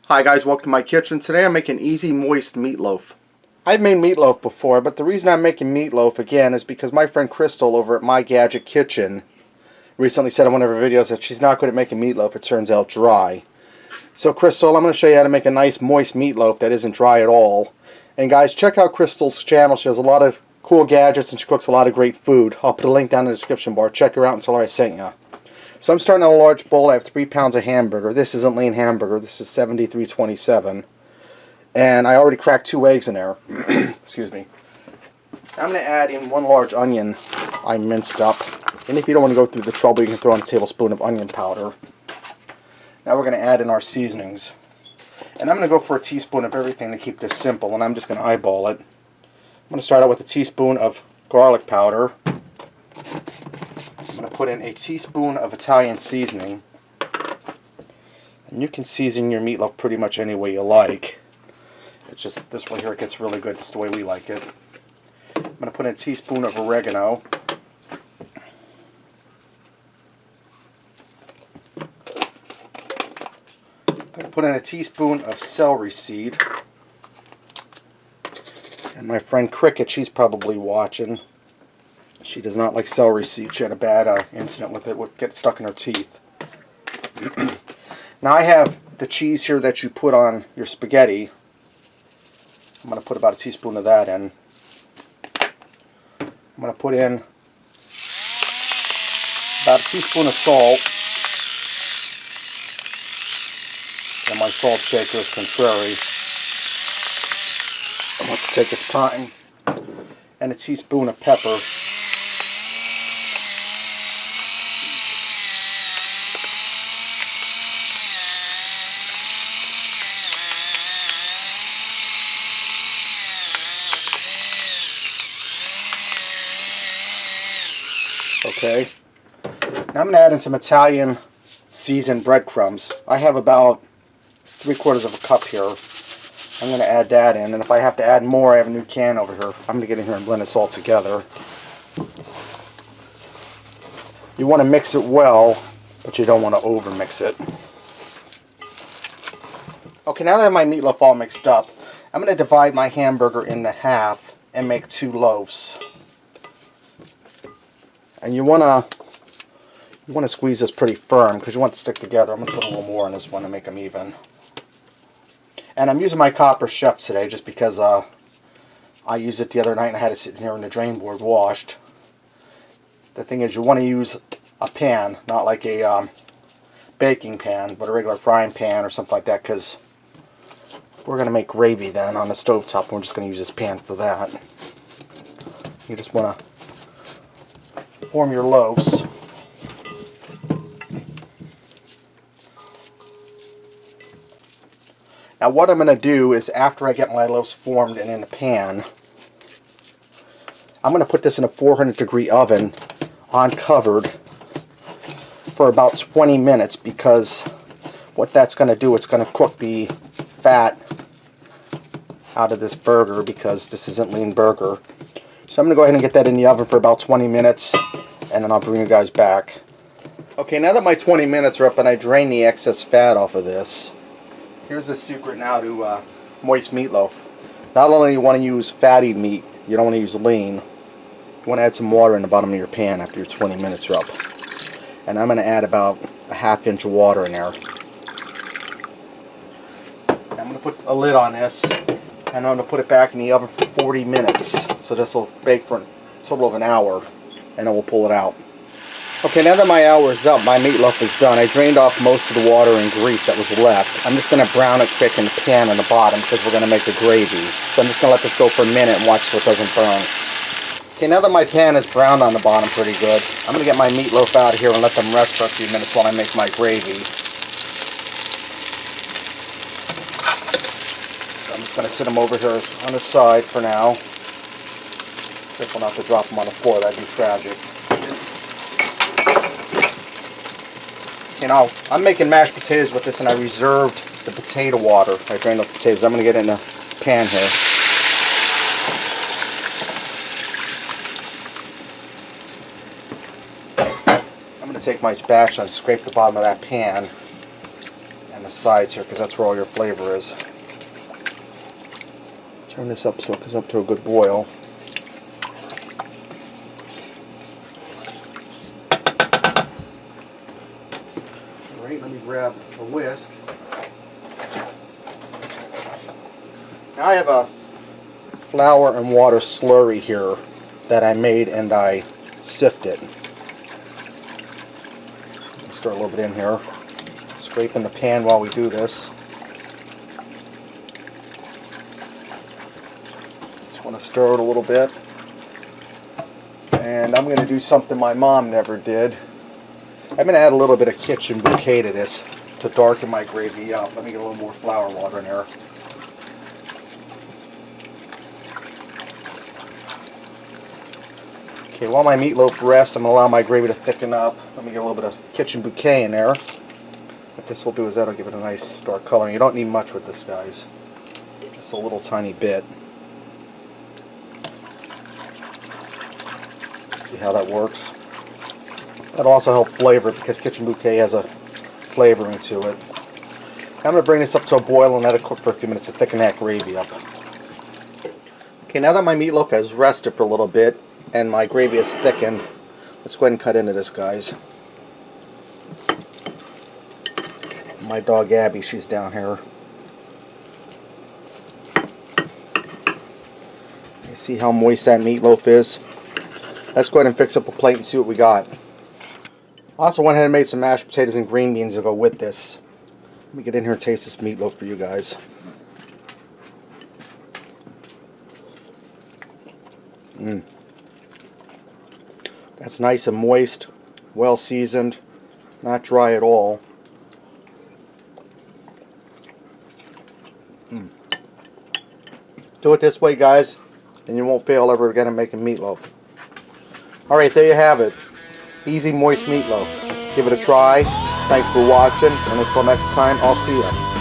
Hi guys, welcome to my kitchen. Today I'm making easy moist meatloaf. I've made meatloaf before, but the reason I'm making meatloaf again is because my friend Crystal over at My Gadget Kitchen recently said in one of her videos that she's not good at making meatloaf. It turns out dry. So Crystal, I'm going to show you how to make a nice moist meatloaf that isn't dry at all. And guys, check out Crystal's channel. She has a lot of cool gadgets and she cooks a lot of great food. I'll put a link down in the description bar. Check her out and tell her I sent you. So I'm starting on a large bowl. I have 3 pounds of hamburger. This isn't lean hamburger. This is 73.27. And I already cracked 2 eggs in there. Excuse me. I'm going to add in 1 large onion I minced up. And if you don't want to go through the trouble, you can throw in a tablespoon of onion powder. Now we're going to add in our seasonings. And I'm going to go for a teaspoon of everything to keep this simple. And I'm just going to eyeball it. I'm going to start out with a teaspoon of garlic powder. I'm going to put in a teaspoon of Italian seasoning. And you can season your meatloaf pretty much any way you like. It's just this way here it gets really good. That's the way we like it. I'm going to put in a teaspoon of oregano. I'm going to put in a teaspoon of celery seed. And my friend Cricket, she's probably watching. She does not like celery seed. She had a bad incident with it. Would get stuck in her teeth. Now I have the cheese here that you put on your spaghetti. I'm going to put about a teaspoon of that in. I'm going to put in about a teaspoon of salt. And my salt shaker is contrary. I want to take its time. And a teaspoon of pepper. Okay, now I'm going to add in some Italian seasoned breadcrumbs. I have about 3/4 of a cup here. I'm going to add that in, and if I have to add more, I have a new can over here. I'm going to get in here and blend this all together. You want to mix it well, but you don't want to over mix it. Okay, now that I have my meatloaf all mixed up, I'm going to divide my hamburger into half and make 2 loaves. And you want to squeeze this pretty firm because you want it to stick together. I'm going to put a little more on this one to make them even. And I'm using my copper chef today just because I used it the other night and I had it sitting here in the drain board washed. The thing is, you want to use a pan, not like a baking pan, but a regular frying pan or something like that, because we're going to make gravy then on the stovetop. We're just going to use this pan for that. You just want to form your loaves. Now what I'm going to do is, after I get my loaves formed and in the pan, I'm going to put this in a 400-degree oven uncovered for about 20 minutes, because what that's going to do, it's going to cook the fat out of this burger, because this isn't lean burger. So I'm going to go ahead and get that in the oven for about 20 minutes, and then I'll bring you guys back. Okay, now that my 20 minutes are up and I drain the excess fat off of this, here's the secret now to moist meatloaf. Not only do you want to use fatty meat, you don't want to use lean. You want to add some water in the bottom of your pan after your 20 minutes are up. And I'm going to add about a ½ inch of water in there. I'm going to put a lid on this, and I'm going to put it back in the oven for 40 minutes. So this will bake for a total of an hour, and then we'll pull it out. Okay, now that my hour is up, my meatloaf is done. I drained off most of the water and grease that was left. I'm just going to brown it quick in the pan on the bottom because we're going to make the gravy. So I'm just going to let this go for a minute and watch so it doesn't burn. Okay, now that my pan is browned on the bottom pretty good, I'm going to get my meatloaf out of here and let them rest for a few minutes while I make my gravy. So I'm just going to sit them over here on the side for now. Careful not to drop them on the floor, that'd be tragic. You know, I'm making mashed potatoes with this, and I reserved the potato water. I drained the potatoes. I'm going to get in a pan here. I'm going to take my spatula and scrape the bottom of that pan and the sides here, because that's where all your flavor is. Turn this up so it goes up to a good boil. Alright, let me grab a whisk. Now I have a flour and water slurry here that I made, and I sifted. Stir a little bit in here. Scrape in the pan while we do this. Just want to stir it a little bit. And I'm going to do something my mom never did. I'm going to add a little bit of kitchen bouquet to this to darken my gravy up. Let me get a little more flour water in there. Okay, while my meatloaf rests, I'm going to allow my gravy to thicken up. Let me get a little bit of kitchen bouquet in there. What this will do is that'll give it a nice dark color. You don't need much with this, guys. Just a little tiny bit. See how that works? That'll also help flavor it, because kitchen bouquet has a flavoring to it. Now I'm going to bring this up to a boil and let it cook for a few minutes to thicken that gravy up. Okay, now that my meatloaf has rested for a little bit and my gravy is thickened, let's go ahead and cut into this, guys. My dog Abby, she's down here. You see how moist that meatloaf is? Let's go ahead and fix up a plate and see what we got. I also went ahead and made some mashed potatoes and green beans to go with this. Let me get in here and taste this meatloaf for you guys. That's nice and moist, well seasoned, not dry at all. Do it this way, guys, and you won't fail ever again in making meatloaf. Alright, there you have it. Easy, moist meatloaf. Give it a try. Thanks for watching, and until next time, I'll see you.